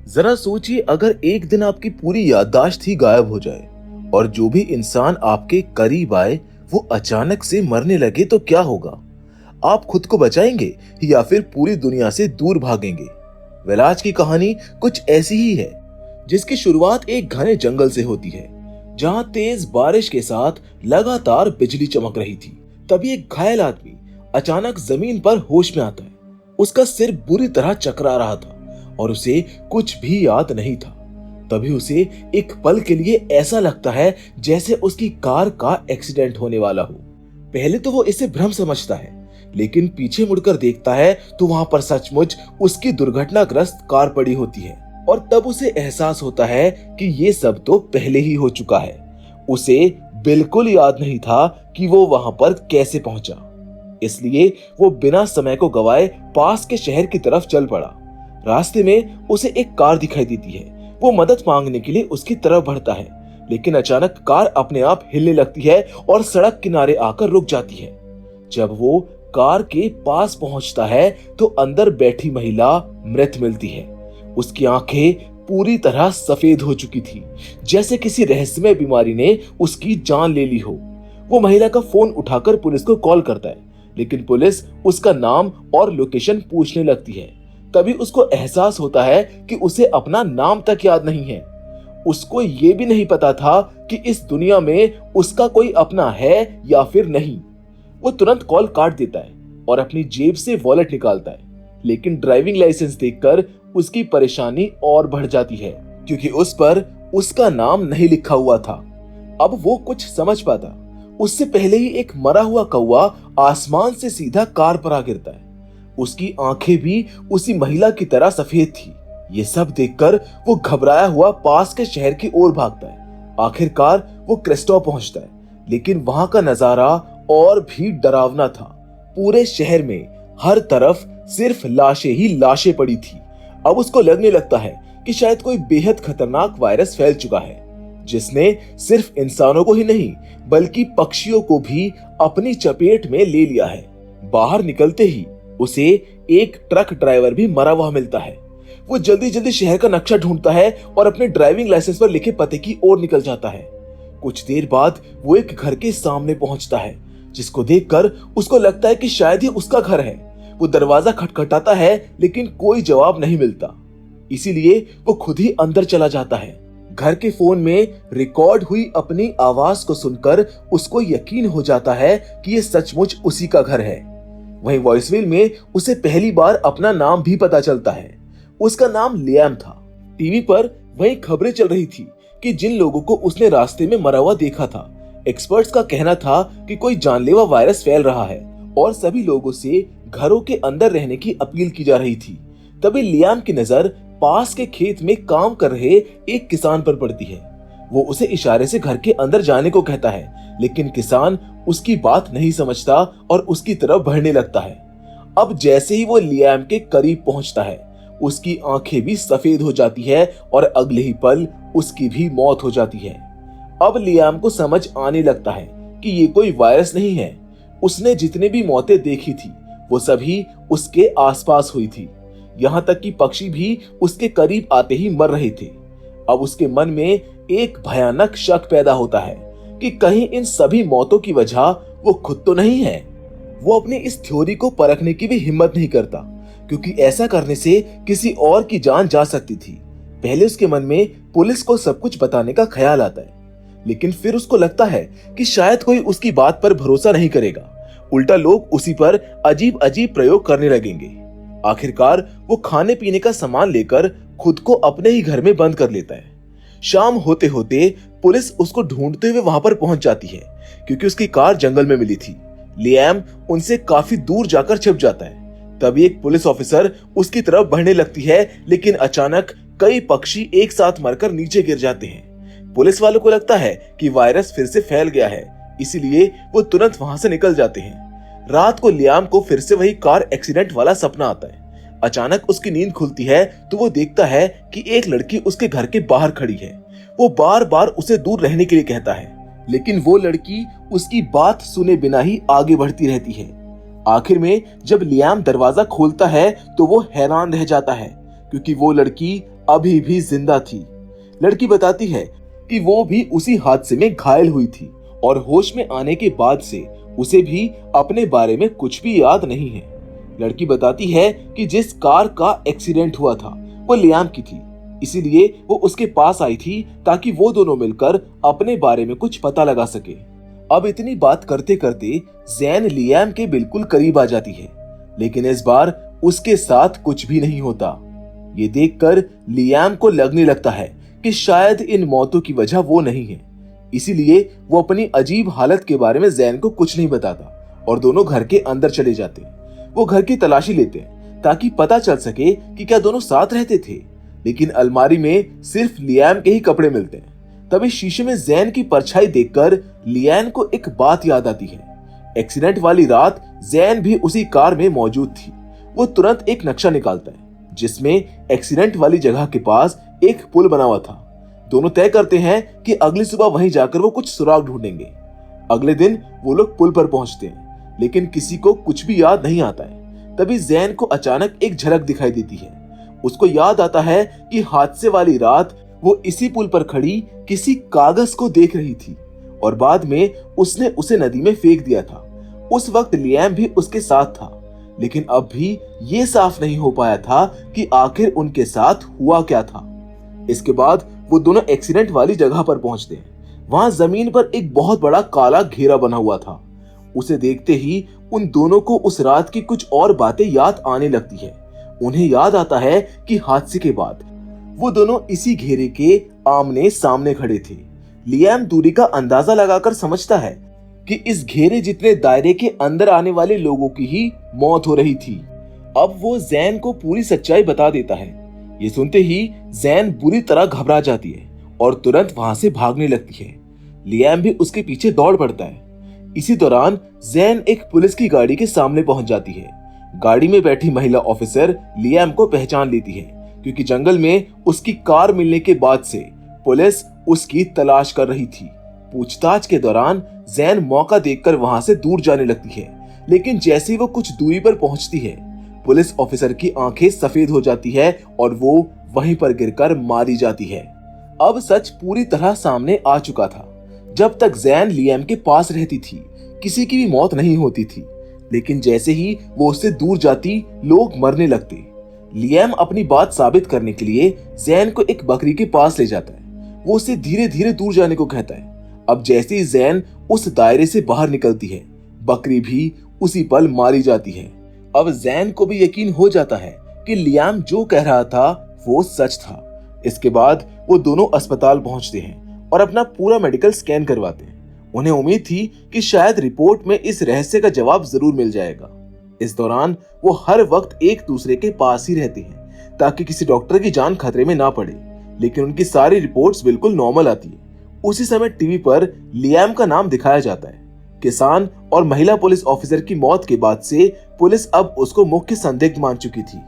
जरा सोचिए, अगर एक दिन आपकी पूरी याददाश्त ही गायब हो जाए और जो भी इंसान आपके करीब आए वो अचानक से मरने लगे तो क्या होगा? आप खुद को बचाएंगे या फिर पूरी दुनिया से दूर भागेंगे? आज की कहानी कुछ ऐसी ही है, जिसकी शुरुआत एक घने जंगल से होती है, जहां तेज बारिश के साथ लगातार बिजली चमक रही थी। तभी एक घायल आदमी अचानक जमीन पर होश में आता है। उसका सिर बुरी तरह चकरा रहा था और उसे कुछ भी याद नहीं था। तभी उसे एक पल के लिए ऐसा लगता है जैसे उसकी कार का एक्सीडेंट होने वाला हो। पहले तो वो इसे भ्रम समझता है, लेकिन पीछे मुड़कर देखता है तो वहां पर सचमुच उसकी दुर्घटनाग्रस्त कार पड़ी होती है। और तब उसे एहसास होता है कि ये सब तो पहले ही हो चुका है। उसे बिल्कुल याद नहीं था कि वो वहां पर कैसे पहुंचा। इसलिए वो बिना समय को गवाए पास के शहर की तरफ चल पड़ा। रास्ते में उसे एक कार दिखाई देती है। वो मदद मांगने के लिए उसकी तरफ बढ़ता है, लेकिन अचानक कार अपने आप हिलने लगती है और सड़क किनारे आकर रुक जाती है। जब वो कार के पास पहुंचता है तो अंदर बैठी महिला मृत मिलती है। उसकी आंखें पूरी तरह सफेद हो चुकी थी, जैसे किसी रहस्यमय बीमारी ने उसकी जान ले ली हो। वो महिला का फोन उठाकर पुलिस को कॉल करता है, लेकिन पुलिस उसका नाम और लोकेशन पूछने लगती है। तभी उसको एहसास होता है कि उसे अपना नाम तक याद नहीं है। उसको ये भी नहीं पता था कि इस दुनिया में उसका कोई अपना है या फिर नहीं। वो तुरंत कॉल काट देता है और अपनी जेब से वॉलेट निकालता है, लेकिन ड्राइविंग लाइसेंस देखकर उसकी परेशानी और बढ़ जाती है, क्योंकि उस पर उसका नाम नहीं लिखा हुआ था। अब वो कुछ समझ पाता, उससे पहले ही एक मरा हुआ कौवा आसमान से सीधा कार पर आ गिरता है। उसकी आंखें भी उसी महिला की तरह सफेद थी। ये सब देखकर वो घबराया हुआ पास के शहर की ओर भागता है। आखिरकार वो क्रेस्टो पहुंचता है, लेकिन वहां का नजारा और भी डरावना था। पूरे शहर में हर तरफ सिर्फ लाशें ही लाशें पड़ी थी। अब उसको लगने लगता है कि शायद कोई बेहद खतरनाक वायरस फैल चुका है, जिसने सिर्फ इंसानों को ही नहीं बल्कि पक्षियों को भी अपनी चपेट में ले लिया है। बाहर निकलते ही उसे एक ट्रक ड्राइवर भी मरा हुआ मिलता है। वो जल्दी जल्दी शहर का नक्शा ढूंढता है और अपने ड्राइविंग लाइसेंस पर लिखे पते की ओर निकल जाता है। कुछ देर बाद वो एक घर के सामने पहुंचता है, जिसको देखकर उसको लगता है कि शायद ही उसका घर है। वो दरवाजा खटखटाता है, लेकिन कोई जवाब नहीं मिलता। इसीलिए वो खुद ही अंदर चला जाता है। घर के फोन में रिकॉर्ड हुई अपनी आवाज को सुनकर उसको यकीन हो जाता है कि ये सचमुच उसी का घर है। वहीं वॉइसमेल में उसे पहली बार अपना नाम भी पता चलता है। उसका नाम लियाम था। टीवी पर वही खबरें चल रही थी कि जिन लोगों को उसने रास्ते में मरा हुआ देखा था, एक्सपर्ट्स का कहना था कि कोई जानलेवा वायरस फैल रहा है और सभी लोगों से घरों के अंदर रहने की अपील की जा रही थी। तभी लियाम की नजर पास के खेत में काम कर रहे एक किसान पर पड़ती है। वो उसे इशारे से घर के अंदर जाने को कहता है, लेकिन किसान उसकी बात नहीं समझता और उसकी तरफ बढ़ने लगता है। अब जैसे ही वो लियाम के करीब पहुंचता है, उसकी आंखें भी सफेद हो जाती है और अगले ही पल उसकी भी मौत हो जाती है। अब लियाम को समझ आने लगता है कि ये कोई वायरस नहीं है। उसने जितने भी मौतें देखी थी वो सभी उसके आसपास हुई थी। यहाँ तक कि पक्षी भी उसके करीब आते ही मर रहे थे। अब उसके मन में एक भयानक शक पैदा होता है कि कहीं इन सभी मौतों की वजह वो खुद तो नहीं है। वो अपनी इस थ्योरी को परखने की भी हिम्मत नहीं करता, क्योंकि ऐसा करने से किसी और की जान जा सकती थी। पहले उसके मन में पुलिस को सब कुछ बताने का ख्याल आता है, लेकिन फिर उसको लगता है कि शायद कोई उसकी बात पर भरोसा नहीं करेगा। उल्टा लोग उसी पर अजीब अजीब प्रयोग करने लगेंगे। आखिरकार वो खाने पीने का सामान लेकर खुद को अपने ही घर में बंद कर लेता है। शाम होते होते पुलिस उसको ढूंढते हुए वहां पर पहुंच जाती है, क्योंकि उसकी कार जंगल में मिली थी। लियाम उनसे काफी दूर जाकर छिप जाता है। तभी एक पुलिस ऑफिसर उसकी तरफ बढ़ने लगती है, लेकिन अचानक कई पक्षी एक साथ मरकर नीचे गिर जाते हैं। पुलिस वालों को लगता है कि वायरस फिर से फैल गया है, इसीलिए वो तुरंत वहां से निकल जाते हैं। रात को लियाम को फिर से वही कार एक्सीडेंट वाला सपना आता है। अचानक उसकी नींद खुलती है तो वो देखता है कि एक लड़की उसके घर के बाहर खड़ी है। वो बार बार उसे दूर रहने के लिए कहता है, लेकिन वो लड़की उसकी बात सुने बिना ही आगे बढ़ती रहती है। आखिर में जब लियाम दरवाजा खोलता है तो वो हैरान रह जाता है, क्योंकि वो लड़की अभी भी जिंदा थी। लड़की बताती है कि वो भी उसी हादसे में घायल हुई थी और होश में आने के बाद से उसे भी अपने बारे में कुछ भी याद नहीं है। लड़की बताती है कि जिस कार का एक्सीडेंट हुआ था वो लियाम की थी, इसीलिए वो उसके पास आई थी ताकि वो दोनों मिलकर अपने बारे में कुछ पता लगा सके। अब इतनी बात करते करते जैन लियाम के बिल्कुल करीब आ जाती है, लेकिन इस बार उसके साथ कुछ भी नहीं होता। ये देखकर लियाम को लगने लगता है कि शायद इन मौतों की वजह वो नहीं है, इसीलिए वो अपनी अजीब हालत के बारे में जैन को कुछ नहीं बताता और दोनों घर के अंदर चले जाते हैं। वो घर की तलाशी लेते हैं ताकि पता चल सके कि क्या दोनों साथ रहते थे, लेकिन अलमारी में सिर्फ लियाम के ही कपड़े मिलते हैं। तभी शीशे में जैन की परछाई देखकर लियाम को एक बात याद आती है। एक्सीडेंट वाली रात जैन भी उसी कार में मौजूद थी। वो तुरंत एक नक्शा निकालता है जिसमें एक्सीडेंट वाली जगह के पास एक पुल बना हुआ था। दोनों तय करते हैं कि अगली सुबह वहीं जाकर वो कुछ सुराग ढूंढेंगे। अगले दिन वो लोग पुल पर पहुंचते हैं, लेकिन किसी को कुछ भी याद नहीं आता है। तभी जैन को अचानक एक झलक दिखाई देती है। उसको याद आता है कि हादसे वाली रात वो इसी पुल पर खड़ी किसी कागज को देख रही थी और बाद में उसने उसे नदी में फेंक दिया था। उस वक्त लियाम भी उसके साथ था, लेकिन अब भी ये साफ नहीं हो पाया था कि आखिर उनके साथ हुआ क्या था। इसके बाद वो दोनों एक्सीडेंट वाली जगह पर पहुंचते हैं। वहां जमीन पर एक बहुत बड़ा काला घेरा बना हुआ था। उसे देखते ही उन दोनों को उस रात की कुछ और बातें याद आने लगती है। उन्हें याद आता है कि हादसे के बाद वो दोनों इसी घेरे के आमने सामने खड़े थे। लियाम दूरी का अंदाजा लगाकर समझता है कि इस घेरे जितने दायरे के अंदर आने वाले लोगों की ही मौत हो रही थी। अब वो जैन को पूरी सच्चाई बता देता है। ये सुनते ही जैन बुरी तरह घबरा जाती है और तुरंत वहां से भागने लगती है। लियाम भी उसके पीछे दौड़ पड़ता है। इसी दौरान जैन एक पुलिस की गाड़ी के सामने पहुंच जाती है। गाड़ी में बैठी महिला ऑफिसर लियाम को पहचान लेती है, क्योंकि जंगल में उसकी कार मिलने के बाद से पुलिस उसकी तलाश कर रही थी। पूछताछ के दौरान जैन मौका देखकर वहां से दूर जाने लगती है, लेकिन जैसे ही वो कुछ दूरी पर पहुंचती है, पुलिस ऑफिसर की आंखें सफेद हो जाती है और वो वहीं पर गिरकर मारी जाती है। अब सच पूरी तरह सामने आ चुका था। जब तक जैन लियाम के पास रहती थी, किसी की भी मौत नहीं होती थी, लेकिन जैसे ही वो उससे दूर जाती, लोग मरने लगते। लियाम अपनी बात साबित करने के लिए जैन को एक बकरी के पास ले जाता है। वो उससे धीरे धीरे दूर जाने को कहता है। अब जैसे ही जैन उस दायरे से बाहर निकलती है, बकरी भी उसी पल मारी जाती है। अब जैन को भी यकीन हो जाता है कि लियाम जो कह रहा था वो सच था। इसके बाद वो दोनों अस्पताल पहुंचते हैं और अपना पूरा मेडिकल स्कैन करवाते हैं। उन्हें उम्मीद थी कि शायद रिपोर्ट में इस रहस्य का जवाब जरूर मिल जाएगा। इस दौरान वो हर वक्त एक दूसरे के पास ही रहते हैं ताकि किसी डॉक्टर की जान खतरे में ना पड़े, लेकिन उनकी सारी रिपोर्ट्स बिल्कुल नॉर्मल आती है। उसी समय टीवी पर लियाम का नाम दिखाया जाता है। किसान और महिला पुलिस ऑफिसर की मौत के बाद से पुलिस अब उसको मुख्य संदिग्ध मान चुकी थी।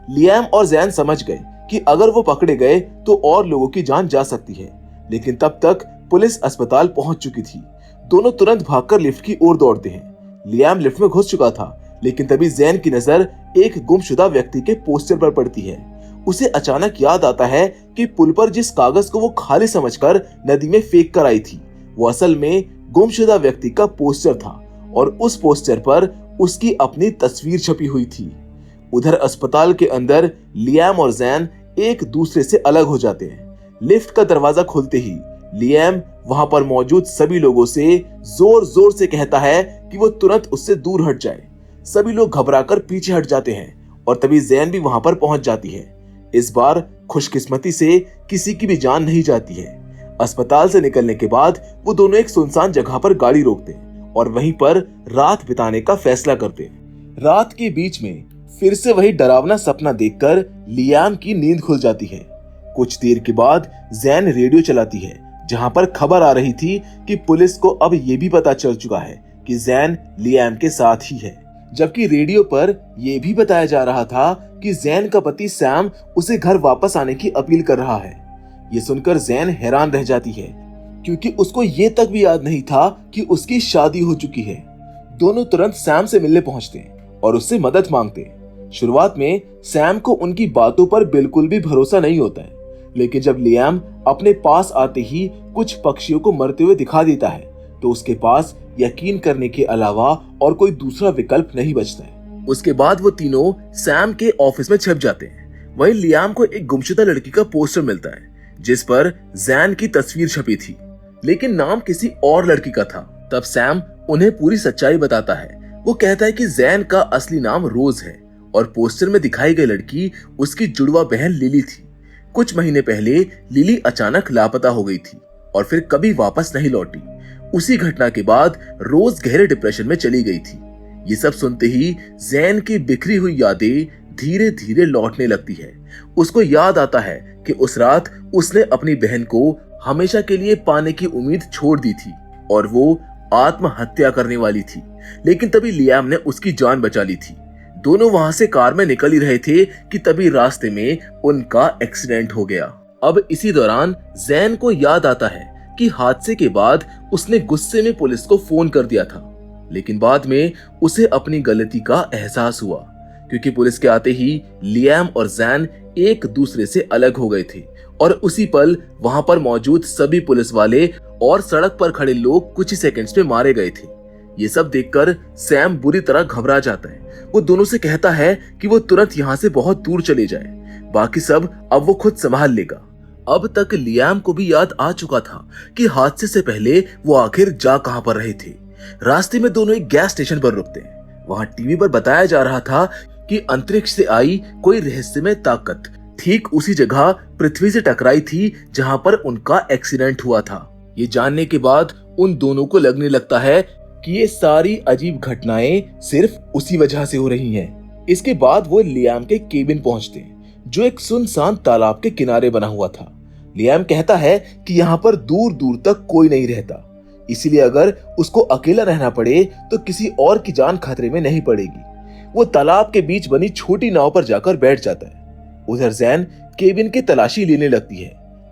लियाम और जैन समझ गए कि अगर वो पकड़े गए तो और लोगों की जान जा सकती है, लेकिन तब तक पुलिस अस्पताल पहुंच चुकी थी। दोनों तुरंत भागकर लिफ्ट की ओर दौड़ते हैं। लियाम लिफ्ट में घुस चुका था, लेकिन तभी जैन की नजर एक गुमशुदा व्यक्ति के पोस्टर पर पड़ती है। उसे अचानक याद आता है कि पुल पर जिस कागज को वो खाली समझकर नदी में फेंक कर आई थी, वो असल में गुमशुदा व्यक्ति का पोस्टर था और उस पोस्टर पर उसकी अपनी तस्वीर छपी हुई थी। उधर अस्पताल के अंदर लियाम और जैन एक दूसरे से अलग हो जाते हैं। लिफ्ट का दरवाजा खुलते ही लियाम वहां पर मौजूद सभी लोगों से जोर जोर से कहता है कि वो तुरंत उससे दूर हट जाए। सभी लोग घबराकर पीछे हट जाते हैं और तभी जैन भी वहां पर पहुंच जाती है। इस बार खुशकिस्मती से किसी की भी जान नहीं जाती है। अस्पताल से निकलने के बाद वो दोनों एक सुनसान जगह पर गाड़ी रोकते हैं और वहीं पर रात बिताने का फैसला करते हैं। रात के बीच में फिर से वही डरावना सपना देखकर लियाम की नींद खुल जाती है। कुछ देर के बाद जैन रेडियो चलाती है, जहां पर खबर आ रही थी कि पुलिस को अब ये भी पता चल चुका है कि जैन लियाम के साथ ही है, जबकि रेडियो पर यह भी बताया जा रहा था कि जैन का पति सैम उसे घर वापस आने की अपील कर रहा है। ये सुनकर जैन हैरान रह जाती है, क्योंकि उसको ये तक भी याद नहीं था कि उसकी शादी हो चुकी है। दोनों तुरंत सैम से मिलने पहुंचते हैं और उससे मदद मांगते हैं। शुरुआत में सैम को उनकी बातों पर बिल्कुल भी भरोसा नहीं होता है, लेकिन जब लियाम अपने पास आते ही कुछ पक्षियों को मरते हुए दिखा देता है तो उसके पास यकीन करने के अलावा और कोई दूसरा विकल्प नहीं बचता है। उसके बाद वो तीनों सैम के ऑफिस में छिप जाते हैं। वहीं लियाम को एक गुमशुदा लड़की का पोस्टर मिलता है जिस पर जैन की तस्वीर छपी थी, लेकिन नाम किसी और लड़की का था। तब सैम उन्हें पूरी सच्चाई बताता है। वो कहता है कि जैन का असली नाम रोज है और पोस्टर में दिखाई गई लड़की उसकी जुड़वा बहन लिली थी। कुछ महीने पहले लिली अचानक लापता हो गई थी और फिर कभी वापस नहीं लौटी। उसी घटना के बाद रोज गहरे डिप्रेशन में चली गई थी। ये सब सुनते ही जैन की बिखरी हुई यादें धीरे धीरे लौटने लगती है। उसको याद आता है कि उस रात उसने अपनी बहन को हमेशा के लिए पाने की उम्मीद छोड़ दी थी और वो आत्महत्या करने वाली थी, लेकिन तभी लियाम ने उसकी जान बचा ली थी। दोनों वहां से कार में निकल ही रहे थे कि तभी रास्ते में उनका एक्सीडेंट हो गया। अब इसी दौरान जैन को याद आता है कि हादसे के बाद उसने गुस्से में पुलिस को फोन कर दिया था, लेकिन बाद में उसे अपनी गलती का एहसास हुआ क्योंकि पुलिस के आते ही लियाम और जैन एक दूसरे से अलग हो गए थे और उसी पल वहां पर मौजूद सभी पुलिस वाले और सड़क पर खड़े लोग कुछ ही सेकंड्स में मारे गए थे। ये सब देखकर सैम बुरी तरह घबरा जाता है। वो दोनों से कहता है कि वो तुरंत यहाँ से बहुत दूर चले जाए, बाकी सब अब वो खुद संभाल लेगा। अब तक लियाम को भी याद आ चुका था कि हादसे से पहले वो आखिर जा कहां पर रहे थे। रास्ते में दोनों एक गैस स्टेशन पर रुकते हैं। वहां टीवी पर बताया जा रहा था कि अंतरिक्ष से आई कोई रहस्यमय ताकत ठीक उसी जगह पृथ्वी से टकराई थी जहां पर उनका एक्सीडेंट हुआ था। ये जानने के बाद उन दोनों को लगने लगता है कि ये सारी अजीब घटनाएं सिर्फ उसी वजह से हो रही हैं। इसके बाद वो लियाम के केबिन पहुंचते हैं जो एक सुनसान तालाब के किनारे बना हुआ था। लियाम कहता है कि यहाँ पर दूर दूर तक कोई नहीं रहता, इसीलिए अगर उसको अकेला रहना पड़े तो किसी और की जान खतरे में नहीं पड़ेगी। वो तालाब के बीच बनी छोटी नाव पर जाकर बैठ जाता है। उधर जैन केबिन की तलाशी लेने लगती है।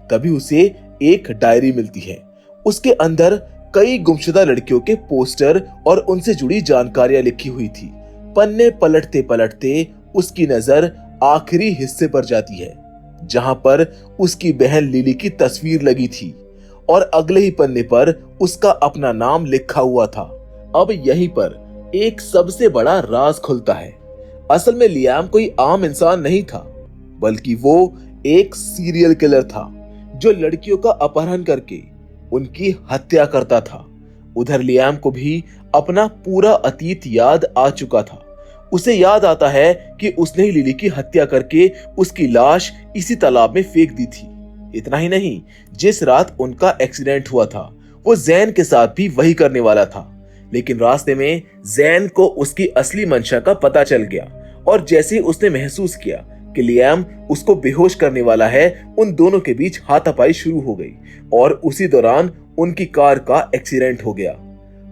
तभी उसे एक डायरी मिलती है। उसके अंदर कई गुमशुदा लड़कियों के पोस्टर और उनसे जुड़ी जानकारियां लिखी हुई थी। पन्ने पलटते पलटते उसकी नजर आखिरी हिस्से पर जाती है जहां पर उसकी बहन लिली की तस्वीर लगी थी और अगले ही पन्ने पर उसका अपना नाम लिखा हुआ था। अब यहीं पर एक सबसे बड़ा राज खुलता है। असल में लियाम कोई आम इंसान नहीं था, बल्कि वो एक सीरियल किलर था जो लड़कियों का अपहरण करके उनकी हत्या करता था। उधर लियाम को भी अपना पूरा अतीत याद आ चुका था। उसे याद आता है कि उसने ही लिली की हत्या करके उसकी लाश इसी तालाब में फेंक दी थी। इतना ही नहीं, जिस रात उनका एक्सीडेंट हुआ था वो जैन के साथ भी वही करने वाला था, लेकिन रास्ते में जैन को उसकी असली मंशा का पता चल गया और जैसे ही उसने महसूस किया कि लियाम उसको बेहोश करने वाला है, उन दोनों के बीच हाथापाई शुरू हो गई और उसी दौरान उनकी कार का एक्सीडेंट हो गया।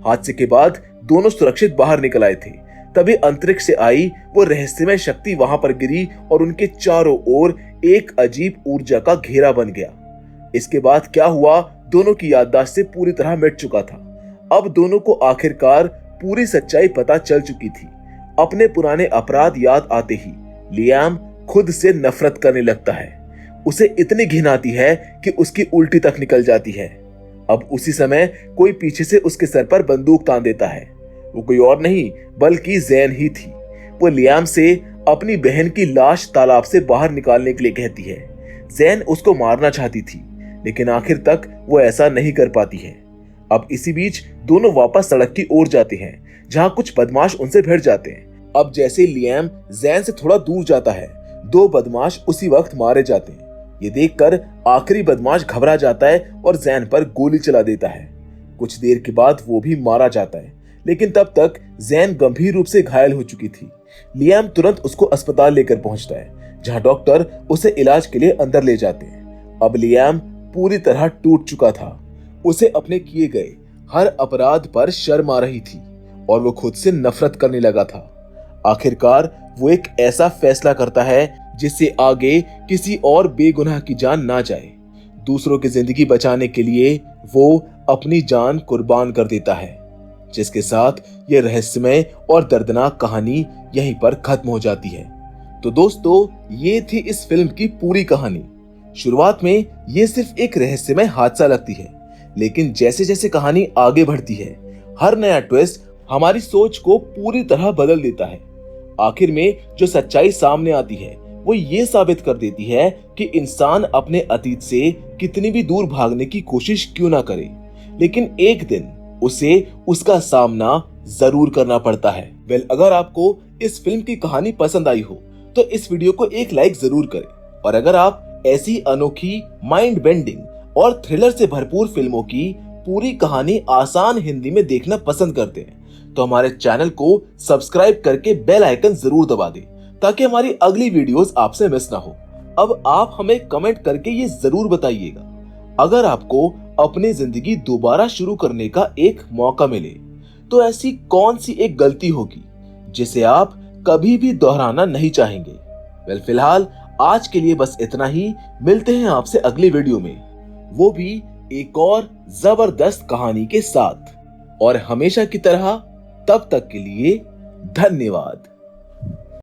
हादसे के बाद दोनों सुरक्षित बाहर निकल आए थे। तभी अंतरिक्ष से आई वो रहस्यमय शक्ति वहां पर गिरी और उनके चारों ओर एक अजीब ऊर्जा का घेरा बन गया। इसके बाद क्या हुआ, दोनों की याददाश्त से पूरी तरह मिट चुका था। अब दोनों को आखिरकार पूरी सच्चाई पता चल चुकी थी। अपने पुराने अपराध याद आते ही लियाम खुद से नफरत करने लगता है। उसे इतनी घिन आती है कि उसकी उल्टी तक निकल जाती है। अब उसी समय कोई पीछे से उसके सर पर बंदूक तान देता है। वो कोई और नहीं बल्कि जैन ही थी। वो लियाम से अपनी बहन की लाश तालाब से बाहर निकालने के लिए कहती है। जैन उसको मारना चाहती थी, लेकिन आखिर तक वो ऐसा नहीं कर पाती है। अब इसी बीच दोनों वापस सड़क की ओर जाते हैं जहां कुछ बदमाश उनसे भिड़ जाते हैं। अब जैसे लियाम जैन से थोड़ा दूर जाता है, दो बदमाश उसी वक्त मारे जाते हैं। ये देखकर आखिरी बदमाश घबरा जाता है और जैन पर गोली चला देता है। कुछ देर के बाद वो भी मारा जाता है, लेकिन तब तक जैन गंभीर रूप से घायल हो चुकी थी। लियाम तुरंत उसको अस्पताल लेकर पहुंचता है जहां डॉक्टर उसे इलाज के लिए अंदर ले जाते हैं। अब लियाम पूरी तरह टूट चुका था। उसे अपने किए गए हर अपराध पर शर्म आ रही थी और वो खुद से नफरत करने लगा था। आखिरकार वो एक ऐसा फैसला करता है जिससे आगे किसी और बेगुनाह की जान ना जाए। दूसरों की जिंदगी बचाने के लिए वो अपनी जान कुर्बान कर देता है, जिसके साथ ये रहस्यमय और दर्दनाक कहानी यहीं पर खत्म हो जाती है। तो दोस्तों, ये थी इस फिल्म की पूरी कहानी। शुरुआत में ये सिर्फ एक रहस्यमय हादसा लगती है, लेकिन जैसे जैसे कहानी आगे बढ़ती है, हर नया ट्विस्ट हमारी सोच को पूरी तरह बदल देता है। आखिर में जो सच्चाई सामने आती है वो ये साबित कर देती है कि इंसान अपने अतीत से कितनी भी दूर भागने की कोशिश क्यों ना करे, लेकिन एक दिन उसे उसका सामना जरूर करना पड़ता है। अगर आपको इस फिल्म की कहानी पसंद आई हो तो इस वीडियो को एक लाइक जरूर करें। और अगर आप ऐसी अनोखी, माइंड बेंडिंग और थ्रिलर से भरपूर फिल्मों की पूरी कहानी आसान हिंदी में देखना पसंद करते हैं तो हमारे चैनल को सब्सक्राइब करके बेल आइकन जरूर दबा दें, ताकि हमारी अगली वीडियोस आपसे मिस ना हो। अब आप हमें कमेंट करके ये जरूर बताइएगा, अगर आपको अपनी जिंदगी दोबारा शुरू करने का एक मौका मिले तो ऐसी कौन सी एक गलती होगी जिसे आप कभी भी दोहराना नहीं चाहेंगे। फिलहाल आज के लिए बस इतना ही। मिलते हैं आपसे अगली वीडियो में, वो भी एक और जबरदस्त कहानी के साथ। और हमेशा की तरह तब तक के लिए धन्यवाद।